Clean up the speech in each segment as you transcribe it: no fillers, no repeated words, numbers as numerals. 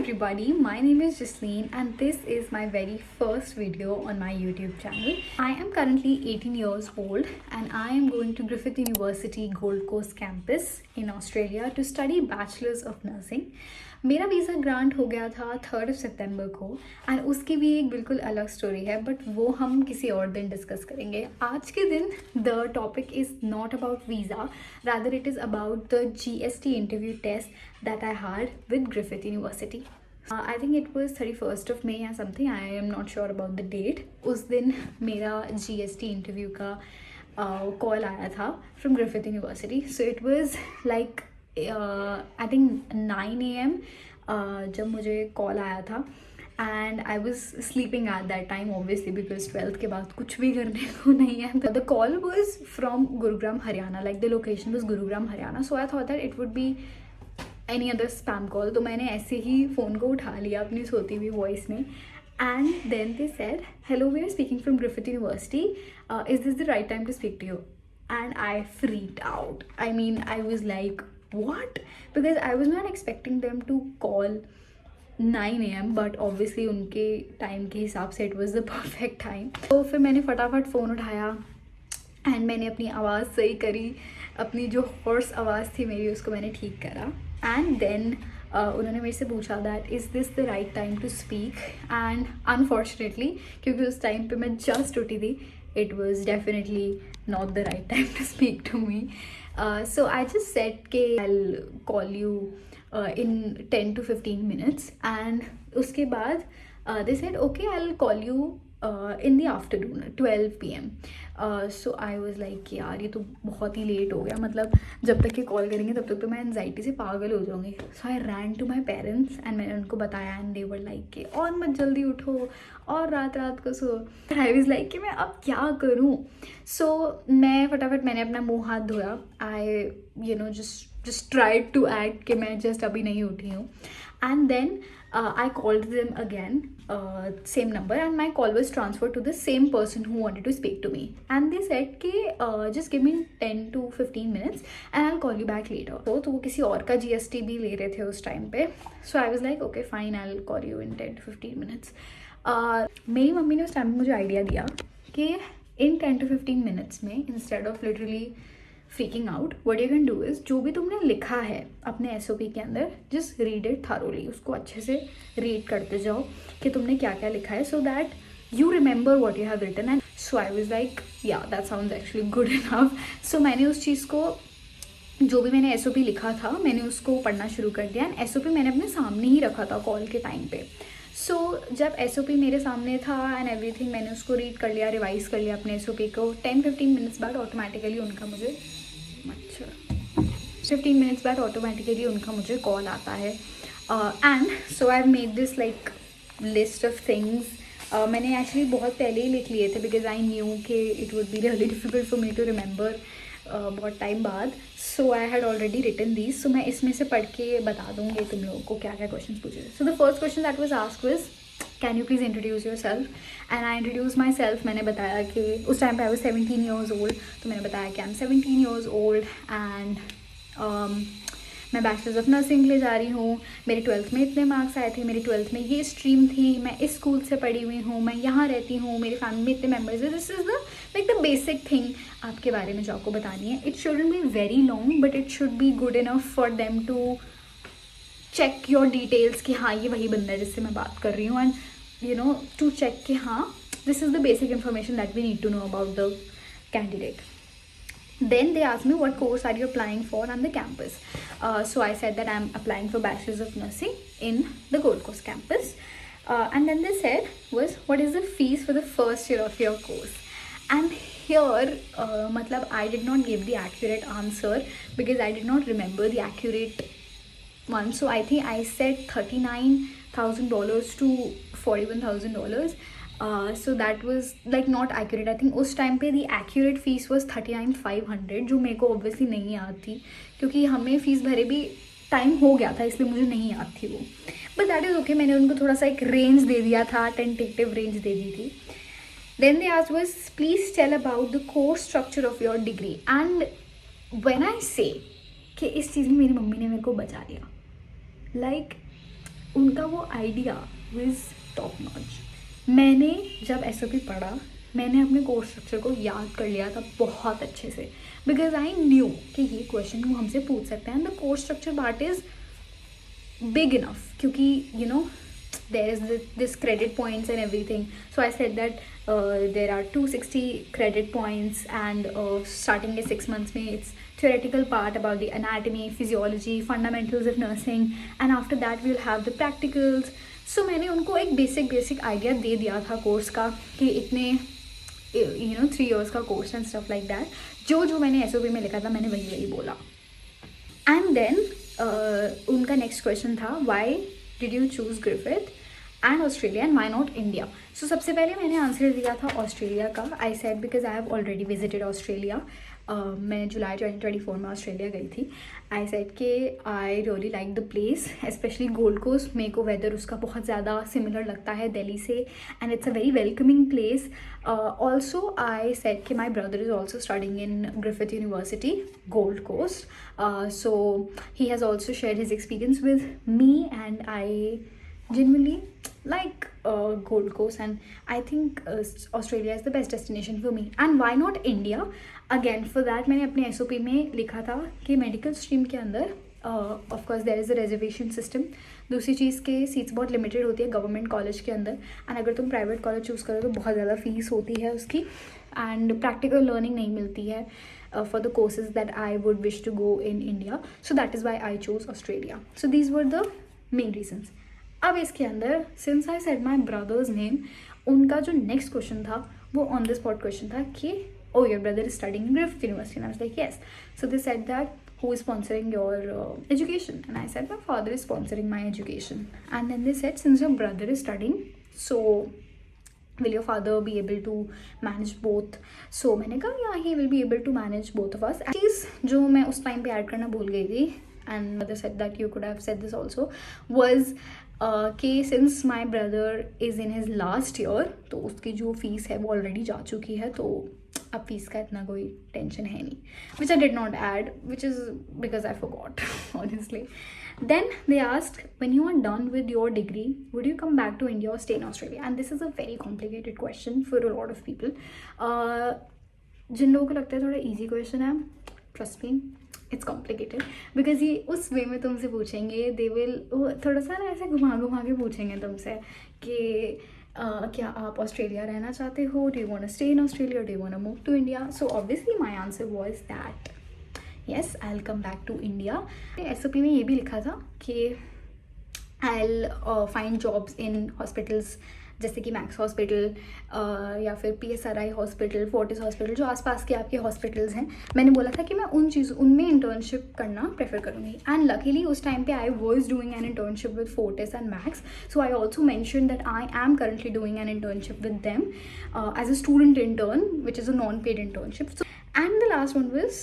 everybody, my name is Jasleen and this is my very first video on my YouTube channel. I am currently 18 years old and I am going to Griffith University Gold Coast campus in Australia to study Bachelor's of Nursing. मेरा visa grant हो गया था 3rd सितंबर को and उसकी भी एक बिल्कुल अलग स्टोरी है बट वो हम किसी और दिन डिस्कस करेंगे. आज के दिन the topic is not about visa, rather it is about the GST interview test that I had with Griffith University. I think it was 31st of May या something, I am not sure about the date. उस दिन मेरा GST interview का call आया था from Griffith University. So it was like I think 9 AM जब मुझे call आया था and I was sleeping at that time obviously because 12th के बाद कुछ भी करने को नहीं है. The call was from Gurugram Haryana, like the location was Gurugram Haryana. So I thought that it would be any other spam call. तो मैंने ऐसे ही फ़ोन को उठा लिया अपनी सोती हुई वॉइस में and then they said hello we are speaking from Griffith University, is this the right time to speak to you? And I freaked out. I mean I was like what, because I was not expecting them to call 9 AM but obviously उनके time के हिसाब से it was the perfect time. तो फिर मैंने फटाफट phone उठाया and मैंने अपनी आवाज़ सही करी, अपनी जो हॉर्स आवाज़ थी मेरी उसको मैंने ठीक करा एंड देन उन्होंने मेरे से पूछा that is this the right time to speak. And unfortunately क्योंकि उस टाइम पे मैं जस्ट उठी थी, it was definitely not the right time to speak to me. So I just said कि I'll call you in 10 to 15 minutes and उसके बाद they said okay I'll call you in the afternoon 12 PM. So I was like यार ये तो बहुत ही late हो गया, मतलब जब तक ये कॉल करेंगे तब तक तो मैं एनजाइटी से पागल हो जाऊँगी. So I ran to my parents and मैंने उनको बताया एंड दे वर लाइक कि और मत जल्दी उठो और रात रात को सो. आई वाज लाइक कि मैं अब क्या करूँ. सो मैं फटाफट मैंने अपना मुँह हाथ धोया. आई just tried to act कि मैं just अभी नहीं उठी हूँ. And then I called them again, same number, and my call was transferred to the same person who wanted to speak to me. And they said कि just give me 10 to 15 minutes and I'll call you back later. तो वो किसी और का GST भी ले रहे थे उस टाइम पे. So I was like okay fine, I'll call you in 10 to 15 minutes. मेरी मम्मी ने उस टाइम पे मुझे आइडिया दिया कि in 10 to 15 minutes में instead of literally freaking out what you can do is जो भी तुमने लिखा है अपने SOP के अंदर जस्ट रीड इट थारोली, उसको अच्छे से रीड करते जाओ कि तुमने क्या क्या लिखा है so that you remember what you have written. And so I was like yeah that sounds actually good enough. So मैंने उस चीज़ को जो भी मैंने SOP लिखा था मैंने उसको पढ़ना शुरू कर दिया एंड SOP मैंने अपने सामने ही रखा था कॉल के टाइम पे. सो जब SOP मेरे सामने था एंड एवरीथिंग मैंने उसको रीड कर लिया, रिवाइज़ कर लिया अपने SOP को. 10-15 मिनट्स बाद ऑटोमेटिकली उनका मुझे 15 मिनट्स बाद ऑटोमेटिकली उनका मुझे कॉल आता है. And so I have made this like list of things. मैंने एक्चुअली बहुत पहले ही लिख लिए थे बिकॉज आई न्यू कि it would be really difficult for me to remember बहुत टाइम बाद. So I had already written these. सो मैं इसमें से पढ़ के बता दूँगी तुम लोगों को क्या क्या क्वेश्चन पूछे. So the first question that was asked was can you please introduce your self. And I introduce my self. मैंने बताया कि उस टाइम पे आई वाज 17 years old. तो मैंने बताया कि I am 17 years old and मैं बैचलर्स ऑफ नर्सिंग के लिए जा रही हूँ. मेरे 12th में इतने मार्क्स आए थे, मेरी 12th में ये स्ट्रीम थी, मैं इस स्कूल से पढ़ी हुई हूँ, मैं यहाँ रहती हूँ, मेरी फैमिली में इतने मेम्बर्स हैं. This is the like the basic thing आपके बारे में जो आपको बतानी है. It shouldn't be very long but it should be good enough for them to check your details कि हाँ ये वही बंदा है जिससे मैं बात कर रही हूँ. And you know to check कि हाँ this is the basic information that we need to know about the candidate. Then they asked me what course are you applying for on the campus. So I said that I'm applying for Bachelor's of Nursing in the Gold Coast campus. And then they said was what is the fees for the first year of your course. And here matlab I did not give the accurate answer because I did not remember the accurate one. So I think I said $39,000 to $41,000. So that was like not accurate. I think उस time पे the accurate fees was 39,500 जो मेरे को obviously नहीं याद थी क्योंकि हमें फ़ीस भरे भी टाइम हो गया था इसलिए मुझे नहीं याद थी वो. But that is okay. मैंने उनको थोड़ा सा एक रेंज दे दिया था, टेंटेटिव रेंज दे दी थी. Then they asked was please tell about the course structure of your degree. And when I say कि इस चीज़ में मेरी मम्मी ने मेरे को बचा लिया. लाइक उनका वो आइडिया वाज टॉप नॉच। मैंने जब SOP पढ़ा, मैंने अपने कोर्स स्ट्रक्चर को याद कर लिया था बहुत अच्छे से, बिकॉज आई न्यू कि ये क्वेश्चन वो हमसे पूछ सकते हैं। The course structure part is big enough क्योंकि there is this credit points and everything. So I said that there are 260 credit points and starting के 6 months में it's theoretical part about the anatomy, physiology, fundamentals of nursing, and after that we'll have the practicals. So मैंने उनको एक basic idea दे दिया था course का कि इतने 3 years का course and stuff like that. जो मैंने SOP में लिखा था मैंने वही बोला. And then उनका नेक्स्ट क्वेश्चन था why did you choose Griffith and Australia and why not India. सो सबसे पहले मैंने आंसर दिया था ऑस्ट्रेलिया का। I said because I have already visited Australia. मैं जुलाई 2024 में ऑस्ट्रेलिया गई थी। आई सेड कि I really like the place, specially Gold Coast. मेरे को वेदर उसका बहुत ज़्यादा सिमिलर लगता है दिल्ली से, and it's a very welcoming place. Also I said कि my brother is also studying in Griffith University Gold Coast, so he has also shared his experience with me, and I genuinely like Gold Coast, and I think Australia is the best destination for me. And why not India? Again, for that मैंने अपने SOP में लिखा था कि medical stream के अंदर of course there is a reservation system. दूसरी चीज़ के सीट्स बहुत लिमिटेड होती है गवर्नमेंट कॉलेज के अंदर, एंड अगर तुम प्राइवेट कॉलेज चूज़ करो तो बहुत ज़्यादा फीस होती है उसकी, एंड प्रैक्टिकल लर्निंग नहीं मिलती है for the courses that I would wish to go in India. So that is why I chose Australia. So these were the main reasons. अब इसके अंदर since I said my brother's name, उनका जो next question था वो on the spot question था कि oh your brother is studying in Griffith University, and I was like yes. So they said that who is sponsoring your education, and I said my father is sponsoring my education. And then they said since your brother is studying, so will your father be able to manage both? So मैंने कहा yeah he will be able to manage both of us. चीज़ जो मैं उस time पे add करना भूल गई थी, and mother said that you could have said this also, was कि since my brother is in his last year तो उसकी जो फीस है वो ऑलरेडी जा चुकी है, तो अब फीस का इतना कोई टेंशन है नहीं, which I did not add, which is because I forgot honestly. Then they asked, when you are done with your degree, would you come back to India or stay in Australia? And this is a very complicated question for a lot of people. जिन लोगों को लगता है थोड़ा easy question है, trust me, it's complicated. Because ये उस वे में तुमसे पूछेंगे, they will थोड़ा सा ना ऐसे घुमा के पूछेंगे तुमसे कि क्या आप ऑस्ट्रेलिया रहना चाहते हो? Do you want to stay in Australia or do you want to move to India? So obviously my answer was that yes, I'll come back to India. SOP में ये भी लिखा था कि I'll find jobs in hospitals जैसे कि max hospital या फिर PSRI हॉस्पिटल, फोर्टिस हॉस्पिटल, जो आसपास के आपके हॉस्पिटल्स हैं। मैंने बोला था कि मैं उनमें इंटर्नशिप करना प्रेफर करूँगी, एंड लकीली उस टाइम पे I was doing an internship with Fortis and Max, so I also mention that I am currently doing an internship with them as a student intern which is a non paid internship. And the last one was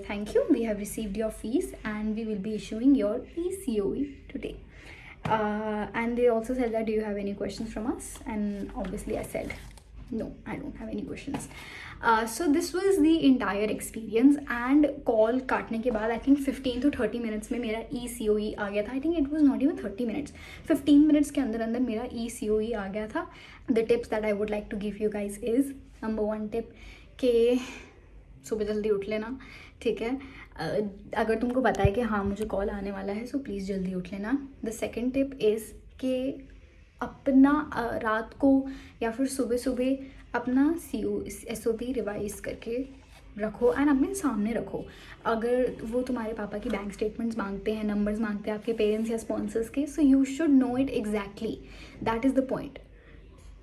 thank you, we have received your fees and we will be issuing your ECOE today. And they also said that do you have any questions from us? And obviously I said no, I don't have any questions. So this was the entire experience, and call काटने के बाद I think 15 to 30 minutes में मेरा ECOE आ गया था. I think it was not even 30 minutes, 15 minutes के अंदर मेरा ECOE आ गया था. The tips that I would like to give you guys is, number 1 tip कि सुबह जल्दी उठ लेना, ठीक है. अगर तुमको पता है कि हाँ मुझे कॉल आने वाला है, सो प्लीज़ जल्दी उठ लेना. द सेकेंड टिप इज़ कि अपना रात को या फिर सुबह अपना SOP रिवाइज करके रखो एंड अपने सामने रखो. अगर वो तुम्हारे पापा की बैंक स्टेटमेंट्स मांगते हैं, नंबर्स मांगते हैं आपके पेरेंट्स या स्पॉन्सर्स के, so you should know it exactly. That is the point.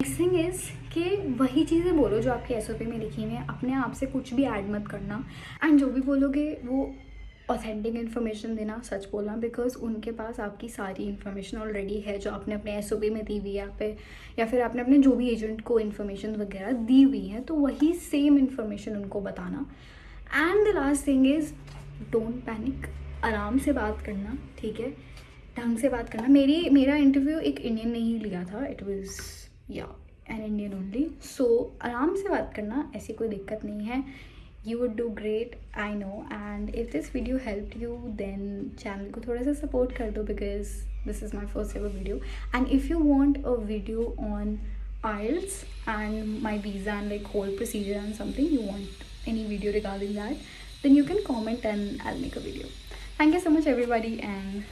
Next thing is कि वही चीज़ें बोलो जो आपके SOP में लिखी हुई हैं, अपने आप से कुछ भी ऐड मत करना, एंड जो भी बोलोगे वो ऑथेंटिक इन्फॉर्मेशन देना, सच बोलना, बिकॉज उनके पास आपकी सारी इन्फॉर्मेशन ऑलरेडी है जो आपने अपने SOP में दी हुई है आप पे, या फिर आपने अपने जो भी एजेंट को इन्फॉर्मेशन वगैरह दी हुई है, तो वही सेम इन्फॉर्मेशन उनको बताना. And the last thing is don't panic. आराम से बात करना, ठीक है, ढंग से बात करना. मेरा इंटरव्यू एक इंडियन ने ही लिया था, it was an Indian only. So आराम से बात करना, ऐसी कोई दिक्कत नहीं है. You would do great, I know. And if this video helped you, then channel को थोड़ा सा support कर दो, because this is my first ever video. And if you want a video on IELTS and my visa and like whole procedure and something, you want any video regarding that, then you can comment and I'll make a video. Thank you so much everybody, and